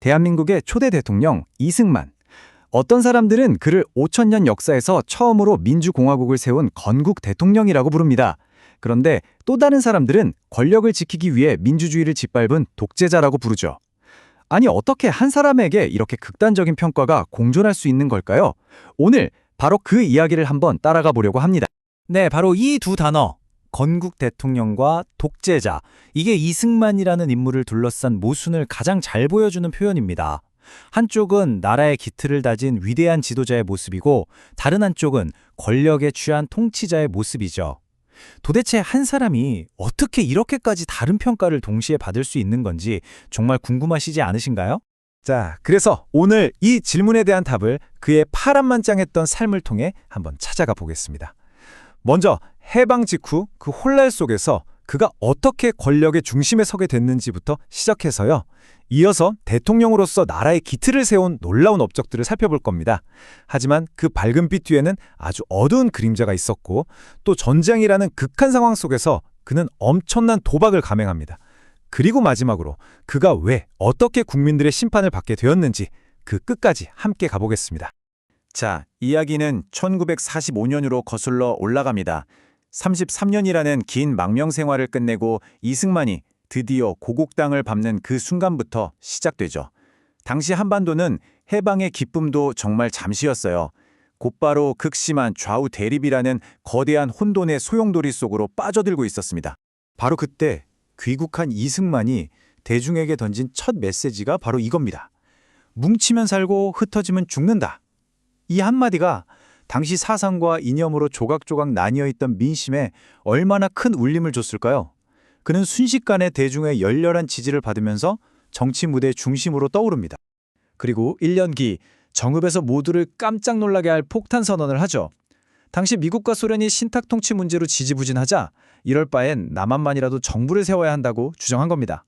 대한민국의 초대 대통령 이승만. 어떤 사람들은 그를 5천년 역사에서 처음으로 민주공화국을 세운 건국 대통령이라고 부릅니다. 그런데 또 다른 사람들은 권력을 지키기 위해 민주주의를 짓밟은 독재자라고 부르죠. 아니, 어떻게 한 사람에게 이렇게 극단적인 평가가 공존할 수 있는 걸까요? 오늘 바로 그 이야기를 한번 따라가 보려고 합니다. 네, 바로 이 두 단어, 건국 대통령과 독재자, 이게 이승만이라는 인물을 둘러싼 모순을 가장 잘 보여주는 표현입니다. 한쪽은 나라의 기틀을 다진 위대한 지도자의 모습이고 다른 한쪽은 권력에 취한 통치자의 모습이죠. 도대체 한 사람이 어떻게 이렇게까지 다른 평가를 동시에 받을 수 있는 건지 정말 궁금하시지 않으신가요? 자, 그래서 오늘 이 질문에 대한 답을 그의 파란만장했던 삶을 통해 한번 찾아가 보겠습니다. 먼저 해방 직후 그 혼란 속에서 그가 어떻게 권력의 중심에 서게 됐는지부터 시작해서요. 이어서 대통령으로서 나라의 기틀을 세운 놀라운 업적들을 살펴볼 겁니다. 하지만 그 밝은 빛 뒤에는 아주 어두운 그림자가 있었고 또 전쟁이라는 극한 상황 속에서 그는 엄청난 도박을 감행합니다. 그리고 마지막으로 그가 왜 어떻게 국민들의 심판을 받게 되었는지 그 끝까지 함께 가보겠습니다. 자, 이야기는 1945년으로 거슬러 올라갑니다. 33년이라는 긴 망명 생활을 끝내고 이승만이 드디어 고국당을 밟는 그 순간부터 시작되죠. 당시 한반도는 해방의 기쁨도 정말 잠시였어요. 곧바로 극심한 좌우 대립이라는 거대한 혼돈의 소용돌이 속으로 빠져들고 있었습니다. 바로 그때 귀국한 이승만이 대중에게 던진 첫 메시지가 바로 이겁니다. 뭉치면 살고 흩어지면 죽는다. 이 한마디가 당시 사상과 이념으로 조각조각 나뉘어 있던 민심에 얼마나 큰 울림을 줬을까요? 그는 순식간에 대중의 열렬한 지지를 받으면서 정치 무대 중심으로 떠오릅니다. 그리고 1년 뒤 정읍에서 모두를 깜짝 놀라게 할 폭탄 선언을 하죠. 당시 미국과 소련이 신탁 통치 문제로 지지부진하자 이럴 바엔 남한만이라도 정부를 세워야 한다고 주장한 겁니다.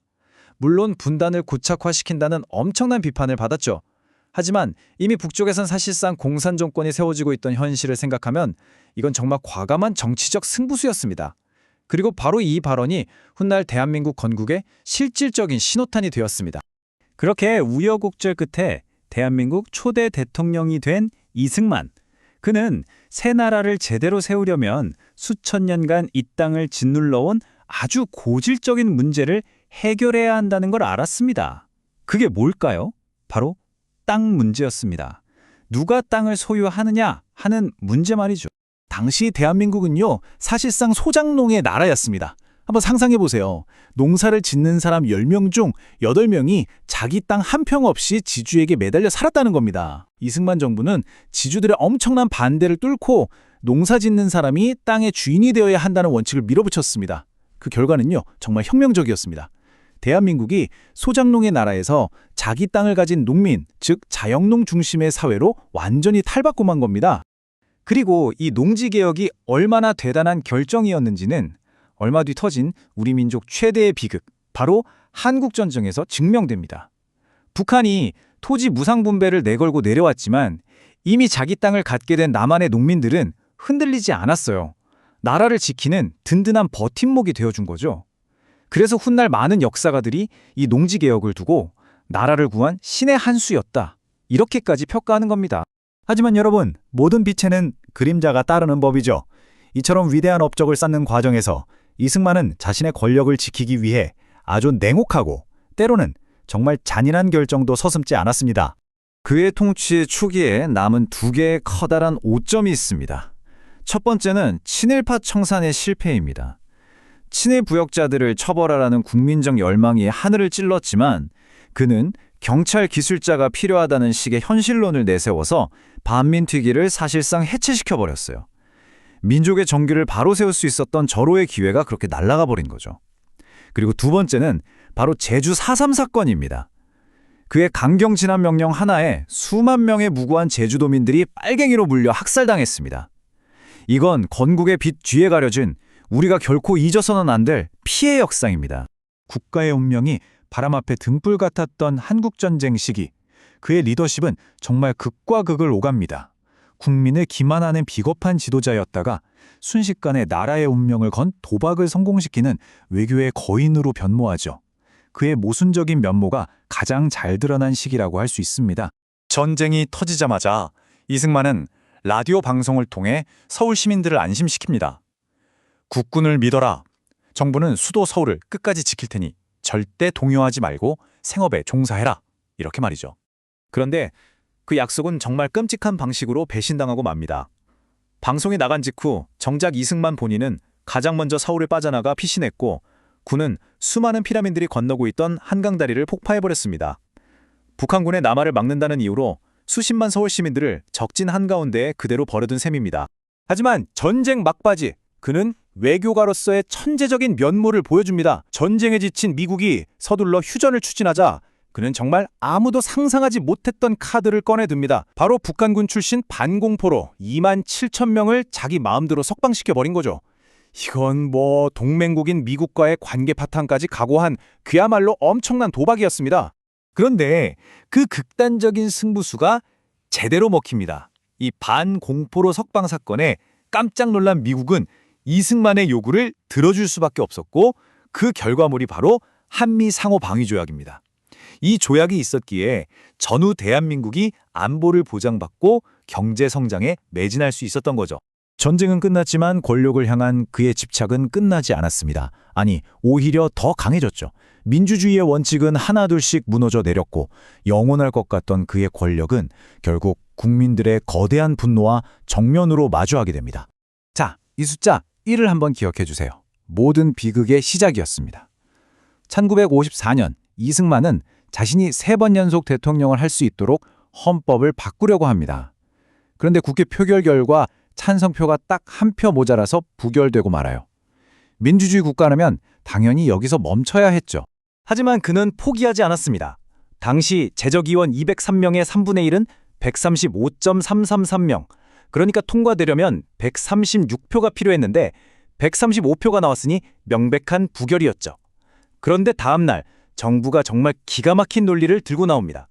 물론 분단을 고착화시킨다는 엄청난 비판을 받았죠. 하지만 이미 북쪽에선 사실상 공산 정권이 세워지고 있던 현실을 생각하면 이건 정말 과감한 정치적 승부수였습니다. 그리고 바로 이 발언이 훗날 대한민국 건국의 실질적인 신호탄이 되었습니다. 그렇게 우여곡절 끝에 대한민국 초대 대통령이 된 이승만. 그는 새 나라를 제대로 세우려면 수천 년간 이 땅을 짓눌러온 아주 고질적인 문제를 해결해야 한다는 걸 알았습니다. 그게 뭘까요? 바로 땅 문제였습니다. 누가 땅을 소유하느냐 하는 문제 말이죠. 당시 대한민국은요, 사실상 소작농의 나라였습니다. 한번 상상해보세요. 농사를 짓는 사람 10명 중 8명이 자기 땅 한 평 없이 지주에게 매달려 살았다는 겁니다. 이승만 정부는 지주들의 엄청난 반대를 뚫고 농사 짓는 사람이 땅의 주인이 되어야 한다는 원칙을 밀어붙였습니다. 그 결과는요, 정말 혁명적이었습니다. 대한민국이 소작농의 나라에서 자기 땅을 가진 농민, 즉 자영농 중심의 사회로 완전히 탈바꿈한 겁니다. 그리고 이 농지개혁이 얼마나 대단한 결정이었는지는 얼마 뒤 터진 우리 민족 최대의 비극, 바로 한국전쟁에서 증명됩니다. 북한이 토지 무상분배를 내걸고 내려왔지만 이미 자기 땅을 갖게 된 남한의 농민들은 흔들리지 않았어요. 나라를 지키는 든든한 버팀목이 되어준 거죠. 그래서 훗날 많은 역사가들이 이 농지개혁을 두고 나라를 구한 신의 한 수였다. 이렇게까지 평가하는 겁니다. 하지만 여러분, 모든 빛에는 그림자가 따르는 법이죠. 이처럼 위대한 업적을 쌓는 과정에서 이승만은 자신의 권력을 지키기 위해 아주 냉혹하고 때로는 정말 잔인한 결정도 서슴지 않았습니다. 그의 통치 초기에 남은 두 개의 커다란 오점이 있습니다. 첫 번째는 친일파 청산의 실패입니다. 친일 부역자들을 처벌하라는 국민적 열망이 하늘을 찔렀지만 그는 경찰 기술자가 필요하다는 식의 현실론을 내세워서 반민특위를 사실상 해체시켜버렸어요. 민족의 정규를 바로 세울 수 있었던 절호의 기회가 그렇게 날아가 버린 거죠. 그리고 두 번째는 바로 제주 4.3 사건입니다. 그의 강경 진압 명령 하나에 수만 명의 무고한 제주도민들이 빨갱이로 물려 학살당했습니다. 이건 건국의 빛 뒤에 가려진 우리가 결코 잊어서는 안 될 피해 역사입니다. 국가의 운명이 바람 앞에 등불 같았던 한국전쟁 시기, 그의 리더십은 정말 극과 극을 오갑니다. 국민을 기만하는 비겁한 지도자였다가 순식간에 나라의 운명을 건 도박을 성공시키는 외교의 거인으로 변모하죠. 그의 모순적인 면모가 가장 잘 드러난 시기라고 할 수 있습니다. 전쟁이 터지자마자 이승만은 라디오 방송을 통해 서울 시민들을 안심시킵니다. 국군을 믿어라. 정부는 수도 서울을 끝까지 지킬 테니 절대 동요하지 말고 생업에 종사해라. 이렇게 말이죠. 그런데 그 약속은 정말 끔찍한 방식으로 배신당하고 맙니다. 방송이 나간 직후 정작 이승만 본인은 가장 먼저 서울을 빠져나가 피신했고 군은 수많은 피난민들이 건너고 있던 한강다리를 폭파해버렸습니다. 북한군의 남하를 막는다는 이유로 수십만 서울 시민들을 적진 한가운데에 그대로 버려둔 셈입니다. 하지만 전쟁 막바지 그는 외교가로서의 천재적인 면모를 보여줍니다. 전쟁에 지친 미국이 서둘러 휴전을 추진하자 그는 정말 아무도 상상하지 못했던 카드를 꺼내듭니다. 바로 북한군 출신 반공포로 2만 7천 명을 자기 마음대로 석방시켜버린 거죠. 이건 동맹국인 미국과의 관계 파탄까지 각오한 그야말로 엄청난 도박이었습니다. 그런데 그 극단적인 승부수가 제대로 먹힙니다. 이 반공포로 석방 사건에 깜짝 놀란 미국은 이승만의 요구를 들어줄 수밖에 없었고 그 결과물이 바로 한미 상호 방위 조약입니다. 이 조약이 있었기에 전후 대한민국이 안보를 보장받고 경제 성장에 매진할 수 있었던 거죠. 전쟁은 끝났지만 권력을 향한 그의 집착은 끝나지 않았습니다. 아니, 오히려 더 강해졌죠. 민주주의의 원칙은 하나둘씩 무너져 내렸고 영원할 것 같던 그의 권력은 결국 국민들의 거대한 분노와 정면으로 마주하게 됩니다. 자, 이 숫자 1을 한번 기억해 주세요. 모든 비극의 시작이었습니다. 1954년 이승만은 자신이 3번 연속 대통령을 할 수 있도록 헌법을 바꾸려고 합니다. 그런데 국회 표결 결과 찬성표가 딱 한 표 모자라서 부결되고 말아요. 민주주의 국가라면 당연히 여기서 멈춰야 했죠. 하지만 그는 포기하지 않았습니다. 당시 재적의원 203명의 3분의 1은 135.333명, 그러니까 통과되려면 136표가 필요했는데 135표가 나왔으니 명백한 부결이었죠. 그런데 다음 날 정부가 정말 기가 막힌 논리를 들고 나옵니다.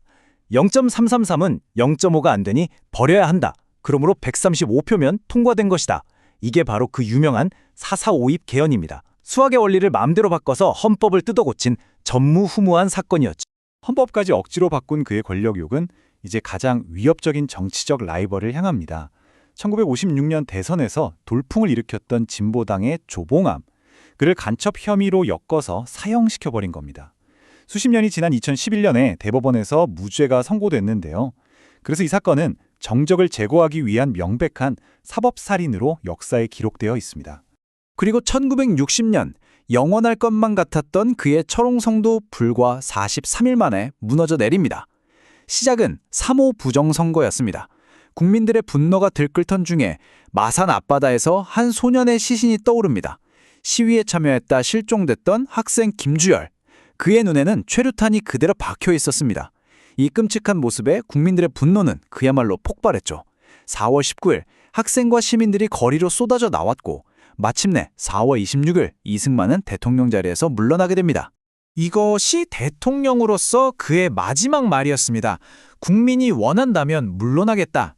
0.333은 0.5가 안 되니 버려야 한다. 그러므로 135표면 통과된 것이다. 이게 바로 그 유명한 4.4.5입 개헌입니다. 수학의 원리를 마음대로 바꿔서 헌법을 뜯어고친 전무후무한 사건이었죠. 헌법까지 억지로 바꾼 그의 권력욕은 이제 가장 위협적인 정치적 라이벌을 향합니다. 1956년 대선에서 돌풍을 일으켰던 진보당의 조봉암, 그를 간첩 혐의로 엮어서 사형시켜버린 겁니다. 수십 년이 지난 2011년에 대법원에서 무죄가 선고됐는데요. 그래서 이 사건은 정적을 제거하기 위한 명백한 사법살인으로 역사에 기록되어 있습니다. 그리고 1960년 영원할 것만 같았던 그의 철옹성도 불과 43일 만에 무너져 내립니다. 시작은 3.5 부정선거였습니다. 국민들의 분노가 들끓던 중에 마산 앞바다에서 한 소년의 시신이 떠오릅니다. 시위에 참여했다 실종됐던 학생 김주열. 그의 눈에는 최루탄이 그대로 박혀 있었습니다. 이 끔찍한 모습에 국민들의 분노는 그야말로 폭발했죠. 4월 19일 학생과 시민들이 거리로 쏟아져 나왔고 마침내 4월 26일 이승만은 대통령 자리에서 물러나게 됩니다. 이것이 대통령으로서 그의 마지막 말이었습니다. 국민이 원한다면 물러나겠다.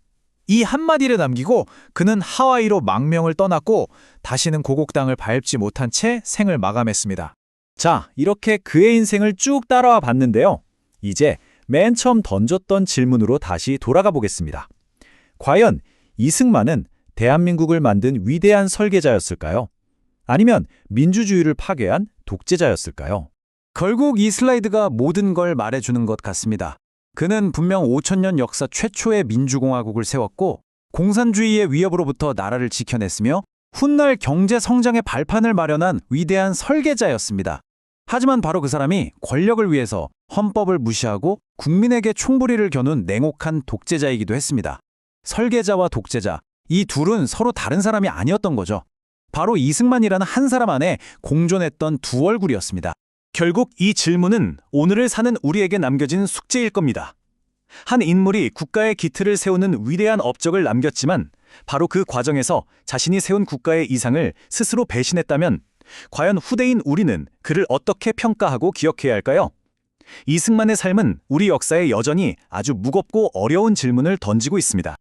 이 한마디를 남기고 그는 하와이로 망명을 떠났고 다시는 고곡당을 밟지 못한 채 생을 마감했습니다. 자, 이렇게 그의 인생을 쭉 따라와 봤는데요. 이제 맨 처음 던졌던 질문으로 다시 돌아가 보겠습니다. 과연 이승만은 대한민국을 만든 위대한 설계자였을까요? 아니면 민주주의를 파괴한 독재자였을까요? 결국 이 슬라이드가 모든 걸 말해주는 것 같습니다. 그는 분명 5천년 역사 최초의 민주공화국을 세웠고 공산주의의 위협으로부터 나라를 지켜냈으며 훗날 경제 성장의 발판을 마련한 위대한 설계자였습니다. 하지만 바로 그 사람이 권력을 위해서 헌법을 무시하고 국민에게 총부리를 겨눈 냉혹한 독재자이기도 했습니다. 설계자와 독재자, 이 둘은 서로 다른 사람이 아니었던 거죠. 바로 이승만이라는 한 사람 안에 공존했던 두 얼굴이었습니다. 결국 이 질문은 오늘을 사는 우리에게 남겨진 숙제일 겁니다. 한 인물이 국가의 기틀을 세우는 위대한 업적을 남겼지만 바로 그 과정에서 자신이 세운 국가의 이상을 스스로 배신했다면 과연 후대인 우리는 그를 어떻게 평가하고 기억해야 할까요? 이승만의 삶은 우리 역사에 여전히 아주 무겁고 어려운 질문을 던지고 있습니다.